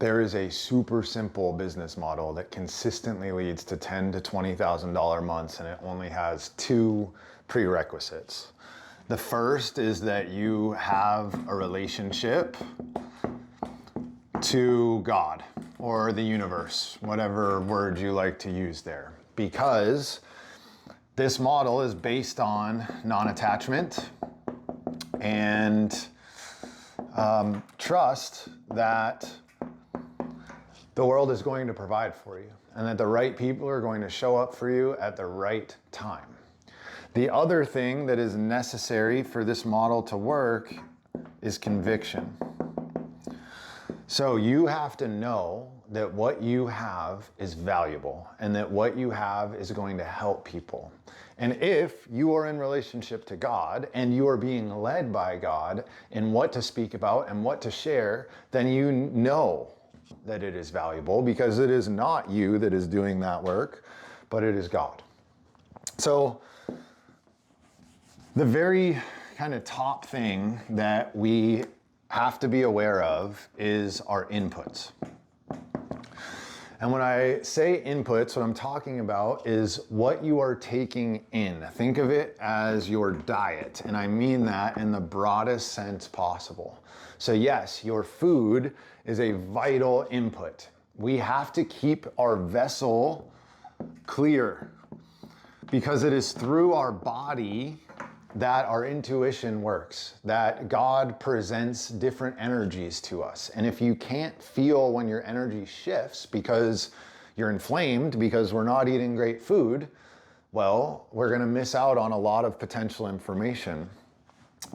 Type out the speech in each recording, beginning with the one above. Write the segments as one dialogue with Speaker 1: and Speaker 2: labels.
Speaker 1: there is a super simple business model that consistently leads to $10,000 to $20,000 months, and it only has two prerequisites. The first is that you have a relationship to God or the universe, whatever word you like to use there, because this model is based on non-attachment and trust that the world is going to provide for you and that the right people are going to show up for you at the right time. The other thing that is necessary for this model to work is conviction. So you have to know that what you have is valuable and that what you have is going to help people. And if you are in relationship to God and you are being led by God in what to speak about and what to share, then you know that it is valuable because it is not you that is doing that work, but it is God. So the very kind of top thing that we have to be aware of is our inputs. And when I say inputs, what I'm talking about is what you are taking in. Think of it as your diet, and I mean that in the broadest sense possible. So yes, your food is a vital input. We have to keep our vessel clear because it is through our body that our intuition works, that God presents different energies to us. And if you can't feel when your energy shifts because you're inflamed, because we're not eating great food, well, we're gonna miss out on a lot of potential information.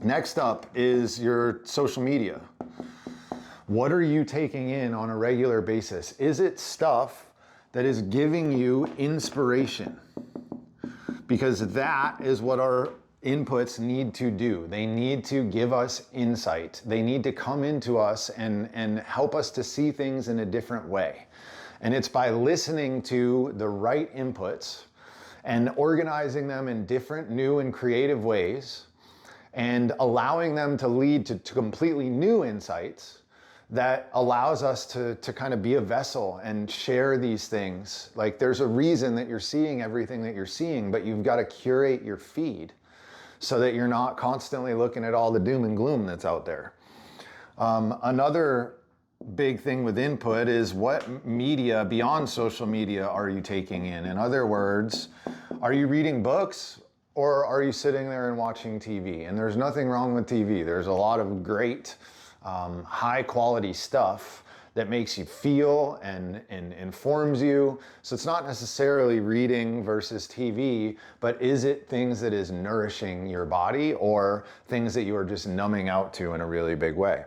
Speaker 1: Next up is your social media. What are you taking in on a regular basis? Is it stuff that is giving you inspiration? Because that is what our inputs need to do. They need to give us insight. They need to come into us and help us to see things in a different way. And it's by listening to the right inputs and organizing them in different, new and creative ways and allowing them to lead to completely new insights that allows us to kind of be a vessel and share these things. Like there's a reason that you're seeing everything that you're seeing, but you've got to curate your feed so that you're not constantly looking at all the doom and gloom that's out there. Another big thing with input is what media beyond social media are you taking in? In other words, are you reading books or are you sitting there and watching TV? And there's nothing wrong with TV. There's a lot of great, high quality stuff that makes you feel and informs you. So it's not necessarily reading versus TV, but is it things that is nourishing your body or things that you are just numbing out to in a really big way?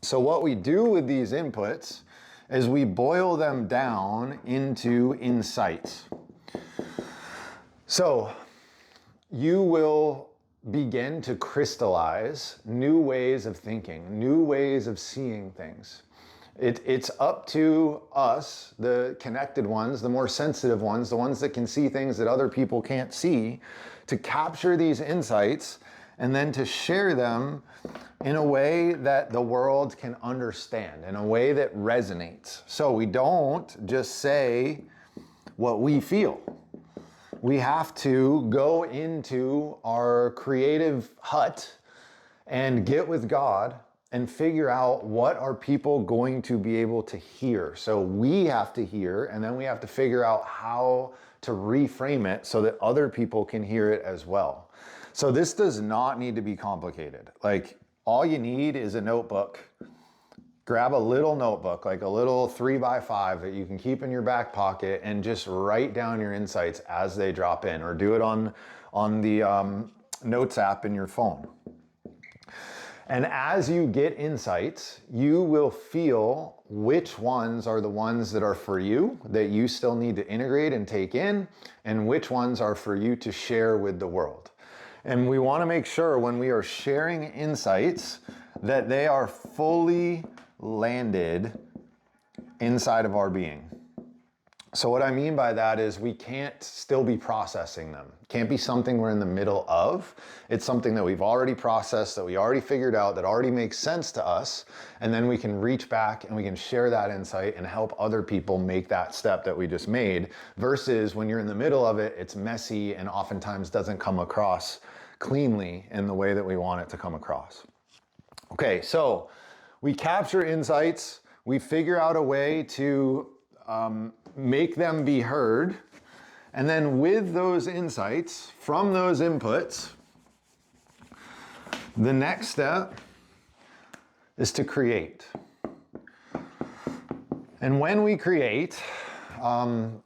Speaker 1: So what we do with these inputs is we boil them down into insights. So you will begin to crystallize new ways of thinking, new ways of seeing things. It's up to us, the connected ones, the more sensitive ones, the ones that can see things that other people can't see, to capture these insights and then to share them in a way that the world can understand, in a way that resonates. So we don't just say what we feel. We have to go into our creative hut and get with God and figure out what are people going to be able to hear. So we have to hear, and then we have to figure out how to reframe it so that other people can hear it as well. So this does not need to be complicated. Like all you need is a notebook. Grab a little notebook, like a little 3x5 that you can keep in your back pocket and just write down your insights as they drop in, or do it on the notes app in your phone. And as you get insights, you will feel which ones are the ones that are for you, that you still need to integrate and take in, and which ones are for you to share with the world. And we want to make sure when we are sharing insights that they are fully landed inside of our being. So what I mean by that is we can't still be processing them. It can't be something we're in the middle of. It's something that we've already processed, that we already figured out, that already makes sense to us. And then we can reach back and we can share that insight and help other people make that step that we just made. Versus when you're in the middle of it, it's messy and oftentimes doesn't come across cleanly in the way that we want it to come across. Okay, so we capture insights. We figure out a way to make them be heard. And then with those insights, from those inputs, the next step is to create. And when we create,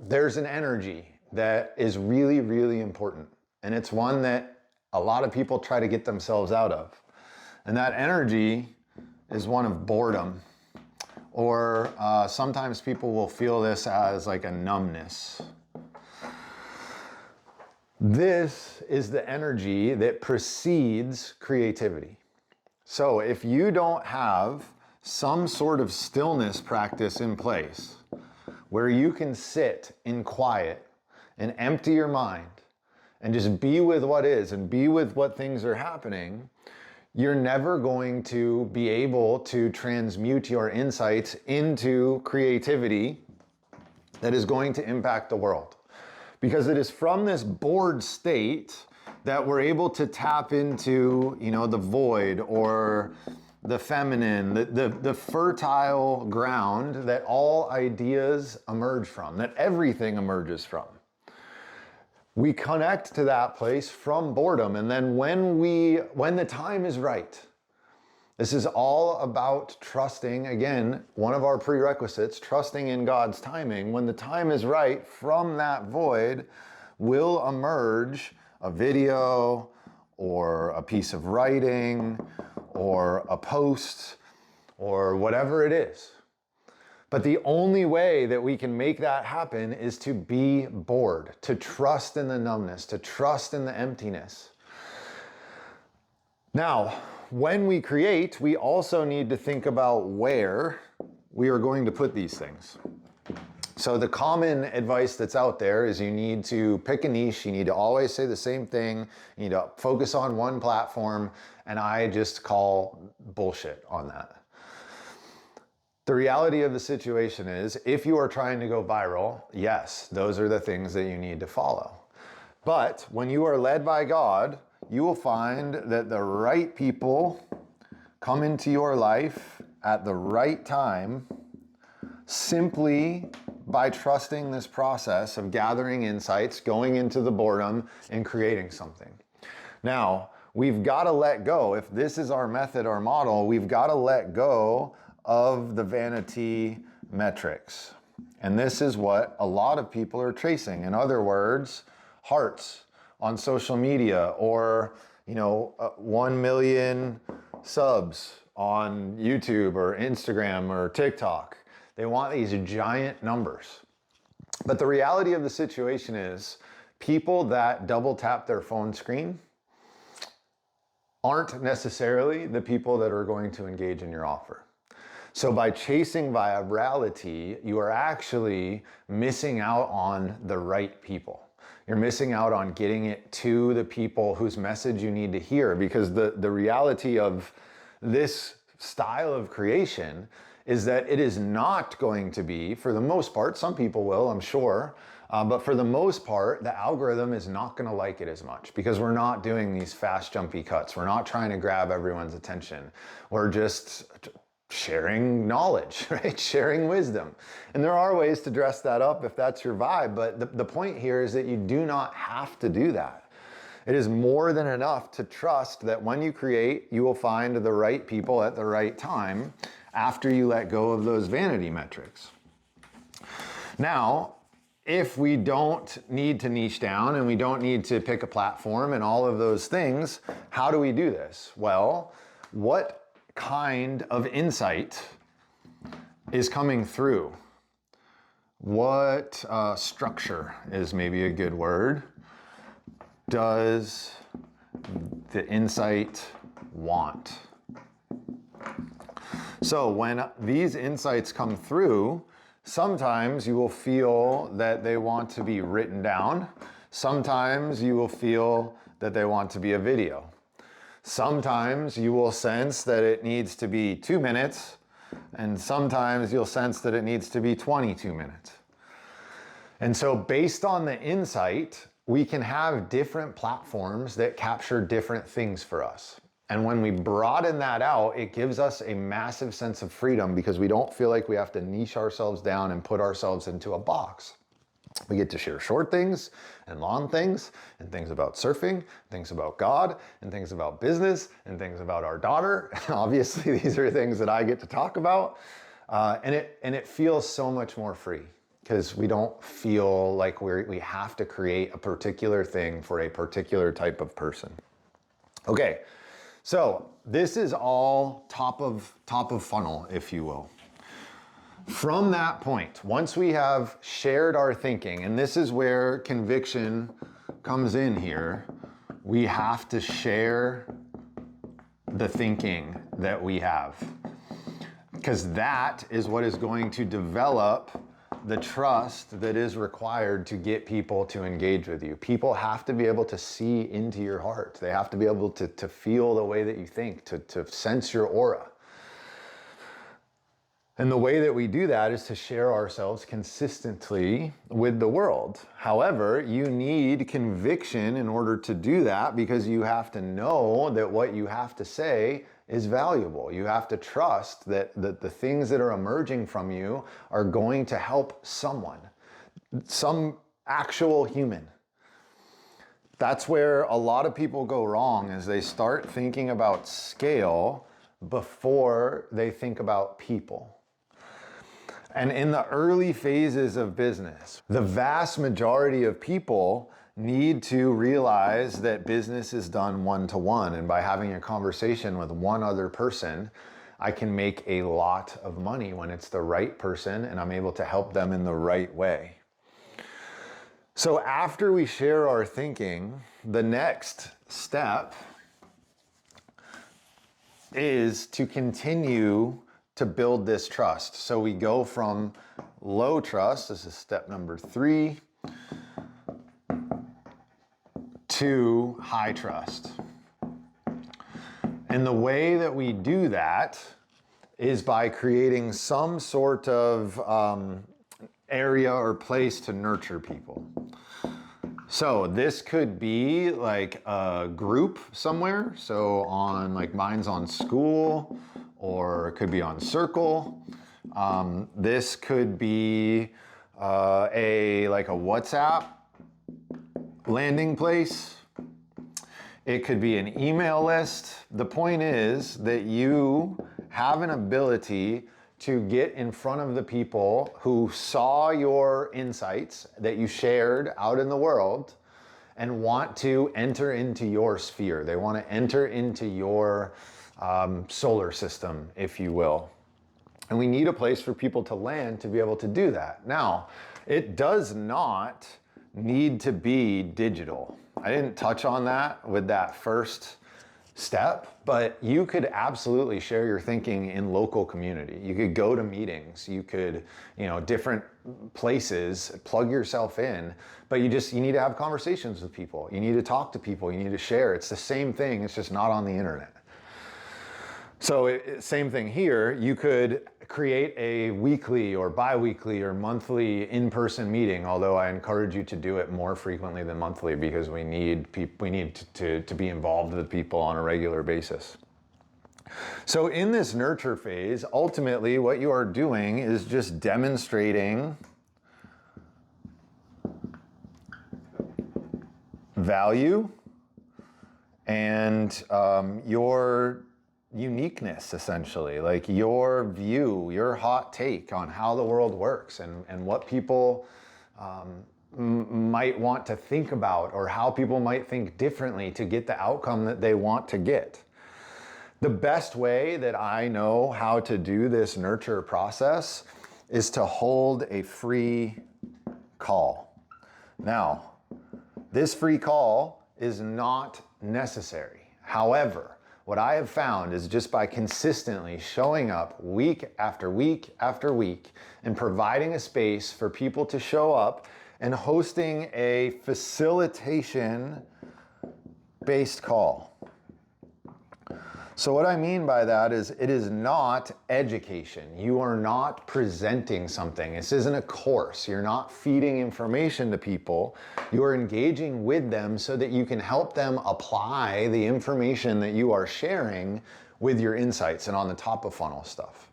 Speaker 1: there's an energy that is really, really important. And it's one that a lot of people try to get themselves out of. And that energy is one of boredom. Or sometimes people will feel this as like a numbness. This is the energy that precedes creativity. So if you don't have some sort of stillness practice in place where you can sit in quiet and empty your mind and just be with what is and be with what things are happening, you're never going to be able to transmute your insights into creativity that is going to impact the world. Because it is from this bored state that we're able to tap into, the void or the feminine, the fertile ground that all ideas emerge from, that everything emerges from. We connect to that place from boredom, and then when the time is right, this is all about trusting, again, one of our prerequisites, trusting in God's timing. When the time is right, from that void will emerge a video or a piece of writing or a post or whatever it is. But the only way that we can make that happen is to be bored, to trust in the numbness, to trust in the emptiness. Now, when we create, we also need to think about where we are going to put these things. So the common advice that's out there is you need to pick a niche, you need to always say the same thing, you need to focus on one platform, and I just call bullshit on that. The reality of the situation is, if you are trying to go viral, yes, those are the things that you need to follow. But when you are led by God, you will find that the right people come into your life at the right time simply by trusting this process of gathering insights, going into the boredom, and creating something. Now, we've got to let go. If this is our method, our model, we've got to let go of the vanity metrics. And this is what a lot of people are chasing. In other words, hearts on social media, or 1 million subs on YouTube or Instagram or TikTok. They want these giant numbers. But the reality of the situation is, people that double tap their phone screen aren't necessarily the people that are going to engage in your offer. So by chasing virality, you are actually missing out on the right people. You're missing out on getting it to the people whose message you need to hear, because the reality of this style of creation is that it is not going to be, for the most part, some people will, I'm sure, but for the most part, the algorithm is not going to like it as much, because we're not doing these fast, jumpy cuts. We're not trying to grab everyone's attention. We're just sharing knowledge, right? Sharing wisdom. And there are ways to dress that up if that's your vibe, but the point here is that you do not have to do that. It is more than enough to trust that when you create, you will find the right people at the right time after you let go of those vanity metrics. Now, if we don't need to niche down and we don't need to pick a platform and all of those things, how do we do this? Well, what kind of insight is coming through? What structure is maybe a good word? Does the insight want? So when these insights come through, Sometimes you will feel that they want to be written down. Sometimes you will feel that they want to be a video. Sometimes you will sense that it needs to be 2 minutes, and sometimes you'll sense that it needs to be 22 minutes. And so based on the insight, we can have different platforms that capture different things for us. And when we broaden that out, it gives us a massive sense of freedom because we don't feel like we have to niche ourselves down and put ourselves into a box. We get to share short things and long things and things about surfing, things about God, and things about business, and things about our daughter. Obviously, these are things that I get to talk about. And it feels so much more free because we don't feel like we have to create a particular thing for a particular type of person. Okay. So this is all top of funnel, if you will. From that point, once we have shared our thinking, and this is where conviction comes in here, we have to share the thinking that we have. Because that is what is going to develop the trust that is required to get people to engage with you. People have to be able to see into your heart. They have to be able to feel the way that you think, to sense your aura. And the way that we do that is to share ourselves consistently with the world. However, you need conviction in order to do that because you have to know that what you have to say is valuable. You have to trust that the things that are emerging from you are going to help someone, some actual human. That's where a lot of people go wrong is they start thinking about scale before they think about people. And in the early phases of business, the vast majority of people need to realize that business is done one-to-one. And by having a conversation with one other person, I can make a lot of money when it's the right person and I'm able to help them in the right way. So after we share our thinking, the next step is to continue to build this trust. So we go from low trust, this is step number 3, to high trust. And the way that we do that is by creating some sort of area or place to nurture people. So this could be like a group somewhere. So on like mine's on School, or it could be on Circle. This could be a WhatsApp landing place. It could be an email list. The point is that you have an ability to get in front of the people who saw your insights that you shared out in the world and want to enter into your sphere. They want to enter into your solar system, if you will. And we need a place for people to land to be able to do that. Now, it does not need to be digital. I didn't touch on that with that first step, but you could absolutely share your thinking in local community. You could go to meetings, you could, different places, plug yourself in, but you need to have conversations with people. You need to talk to people, you need to share. It's the same thing, it's just not on the internet. So same thing here, you could create a weekly or bi-weekly or monthly in-person meeting, although I encourage you to do it more frequently than monthly because we need to be involved with people on a regular basis. So in this nurture phase, ultimately what you are doing is just demonstrating value and your uniqueness, essentially, like your view, your hot take on how the world works and what people might want to think about or how people might think differently to get the outcome that they want to get. The best way that I know how to do this nurture process is to hold a free call. Now, this free call is not necessary. However, what I have found is just by consistently showing up week after week after week and providing a space for people to show up and hosting a facilitation-based call. So what I mean by that is it is not education. You are not presenting something. This isn't a course. You're not feeding information to people. You are engaging with them so that you can help them apply the information that you are sharing with your insights and on the top of funnel stuff.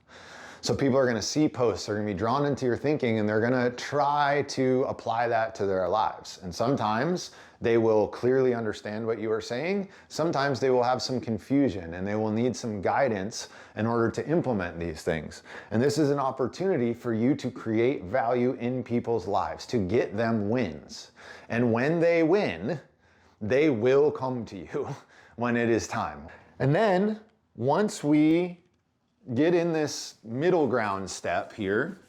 Speaker 1: So people are going to see posts, they're going to be drawn into your thinking, and they're going to try to apply that to their lives. And sometimes they will clearly understand what you are saying. Sometimes they will have some confusion and they will need some guidance in order to implement these things. And this is an opportunity for you to create value in people's lives, to get them wins. And when they win, they will come to you when it is time. And then once we get in this middle ground step here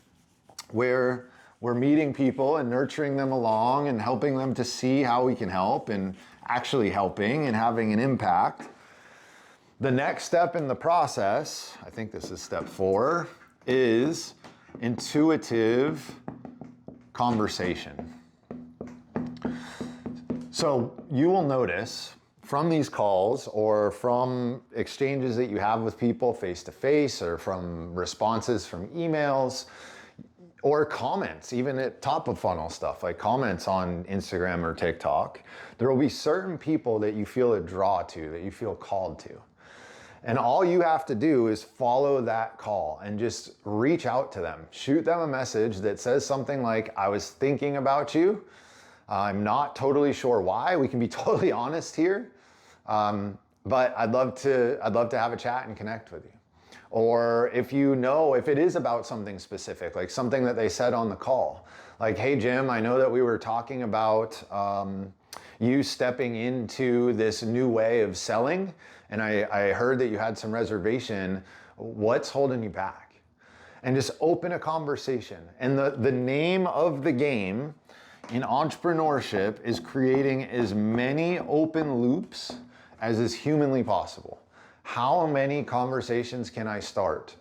Speaker 1: where we're meeting people and nurturing them along and helping them to see how we can help and actually helping and having an impact. The next step in the process, I think this is step 4, is intuitive conversation. So you will notice from these calls or from exchanges that you have with people face to face or from responses from emails or comments, even at top of funnel stuff like comments on Instagram or TikTok, there will be certain people that you feel a draw to, that you feel called to. And all you have to do is follow that call and just reach out to them. Shoot them a message that says something like, I was thinking about you. I'm not totally sure why. We can be totally honest here. But I'd love to have a chat and connect with you. Or if it is about something specific, like something that they said on the call, like, hey Jim, I know that we were talking about you stepping into this new way of selling, and I heard that you had some reservation. What's holding you back? And just open a conversation. And the name of the game in entrepreneurship is creating as many open loops as is humanly possible. How many conversations can I start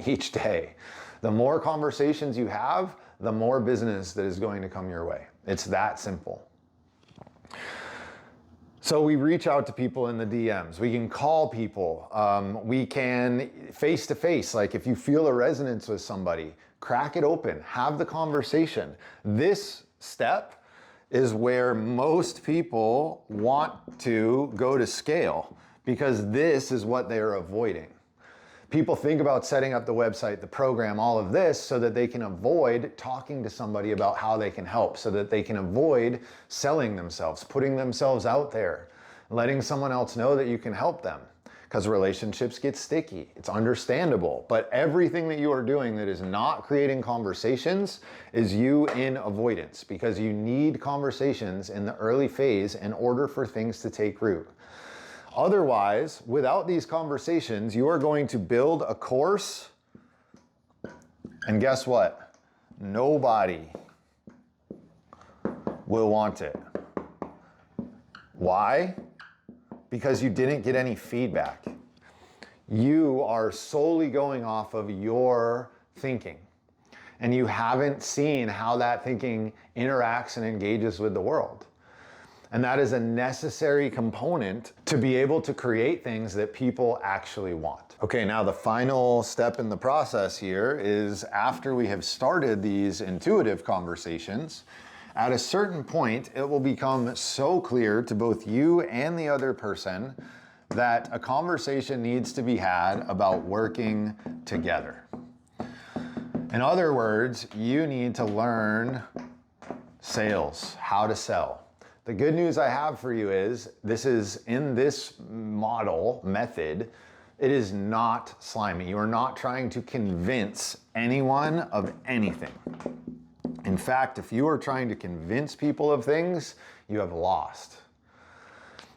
Speaker 1: each day? The more conversations you have, the more business that is going to come your way. It's that simple. So we reach out to people in the DMs. We can call people. We can face to face. Like if you feel a resonance with somebody, crack it open, have the conversation. This step is where most people want to go to scale, because this is what they're avoiding. People think about setting up the website, the program, all of this so that they can avoid talking to somebody about how they can help, so that they can avoid selling themselves, putting themselves out there, letting someone else know that you can help them, because relationships get sticky. It's understandable, but everything that you are doing that is not creating conversations is you in avoidance, because you need conversations in the early phase in order for things to take root. Otherwise, without these conversations, you are going to build a course, and guess what? Nobody will want it. Why? Because you didn't get any feedback. You are solely going off of your thinking, and you haven't seen how that thinking interacts and engages with the world. And that is a necessary component to be able to create things that people actually want. Okay, now the final step in the process here is, after we have started these intuitive conversations, at a certain point, it will become so clear to both you and the other person that a conversation needs to be had about working together. In other words, you need to learn sales, how to sell. The good news I have for you is, this is in this method, it is not slimy. You are not trying to convince anyone of anything. In fact, if you are trying to convince people of things, you have lost.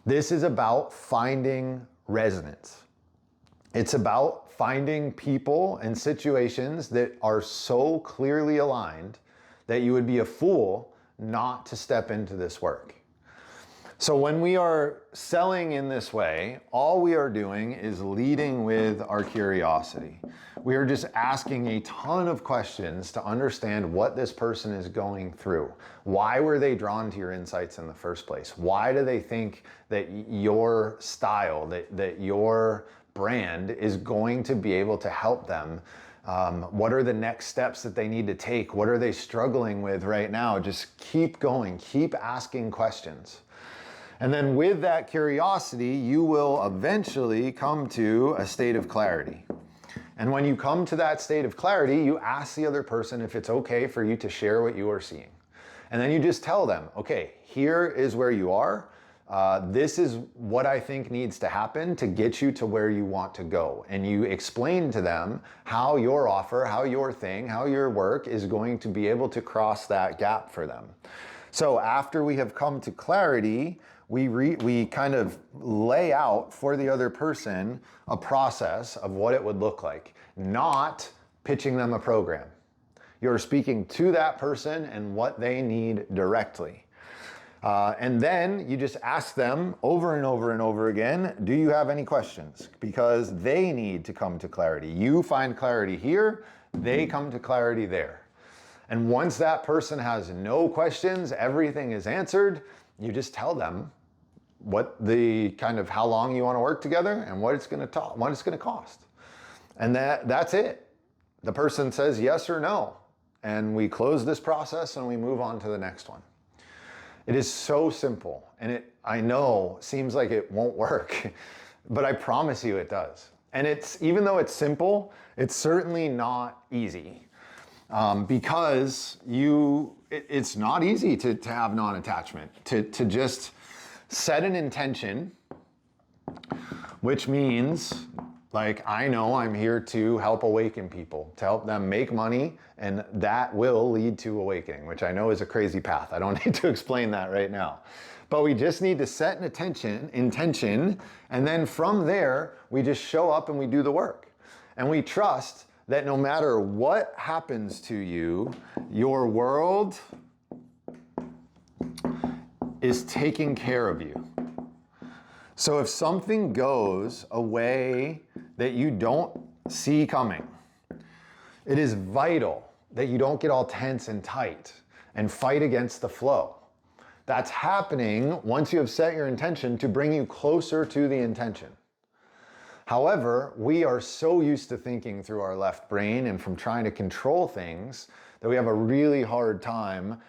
Speaker 1: This is about finding resonance. It's about finding people and situations that are so clearly aligned that you would be a fool not to step into this work. So when we are selling in this way, all we are doing is leading with our curiosity. We are just asking a ton of questions to understand what this person is going through. Why were they drawn to your insights in the first place? Why do they think that your style, that your brand is going to be able to help them? What are the next steps that they need to take? What are they struggling with right now? Just keep going, keep asking questions. And then with that curiosity, you will eventually come to a state of clarity. And when you come to that state of clarity, you ask the other person if it's okay for you to share what you are seeing. And then you just tell them, okay, here is where you are. This is what I think needs to happen to get you to where you want to go. And you explain to them how your offer, how your thing, how your work is going to be able to cross that gap for them. So after we have come to clarity, we kind of lay out for the other person a process of what it would look like, not pitching them a program. You're speaking to that person and what they need directly. And then you just ask them over and over and over again, do you have any questions? Because they need to come to clarity. You find clarity here, they come to clarity there. And once that person has no questions, everything is answered, you just tell them what the kind of how long you want to work together and what it's going to cost. And that's it. The person says yes or no. And we close this process and we move on to the next one. It is so simple. And I know seems like it won't work, but I promise you it does. And even though it's simple, it's certainly not easy. Because it's not easy to have non-attachment, to just set an intention, which means, like, I know I'm here to help awaken people, to help them make money, and that will lead to awakening, which I know is a crazy path. I don't need to explain that right now. But we just need to set an intention, and then from there, we just show up and we do the work. And we trust that no matter what happens to you, your world is taking care of you. So if something goes away that you don't see coming, it is vital that you don't get all tense and tight and fight against the flow. That's happening once you have set your intention to bring you closer to the intention. However, we are so used to thinking through our left brain and from trying to control things that we have a really hard time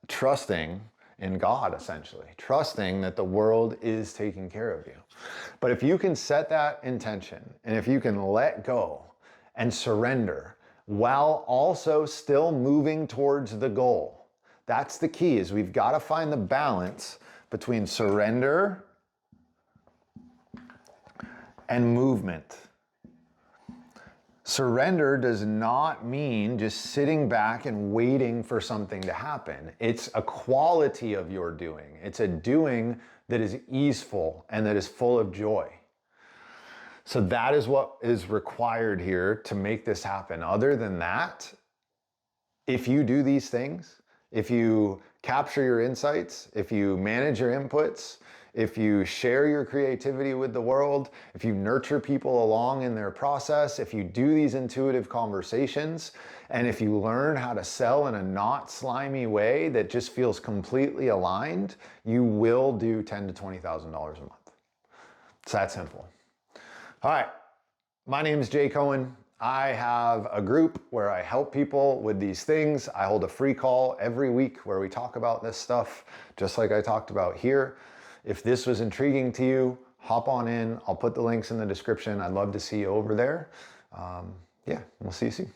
Speaker 1: trusting in God, essentially, trusting that the world is taking care of you. But if you can set that intention and if you can let go and surrender while also still moving towards the goal, that's the key. Is we've got to find the balance between surrender and movement. Surrender does not mean just sitting back and waiting for something to happen. It's a quality of your doing. It's a doing that is easeful and that is full of joy. So that is what is required here to make this happen. Other than that, if you do these things, if you capture your insights, if you manage your inputs, if you share your creativity with the world, if you nurture people along in their process, if you do these intuitive conversations, and if you learn how to sell in a not slimy way that just feels completely aligned, you will do $10,000 to $20,000 a month. It's that simple. All right, my name is Jay Cohen. I have a group where I help people with these things. I hold a free call every week where we talk about this stuff, just like I talked about here. If this was intriguing to you, hop on in. I'll put the links in the description. I'd love to see you over there. Yeah, we'll see you soon.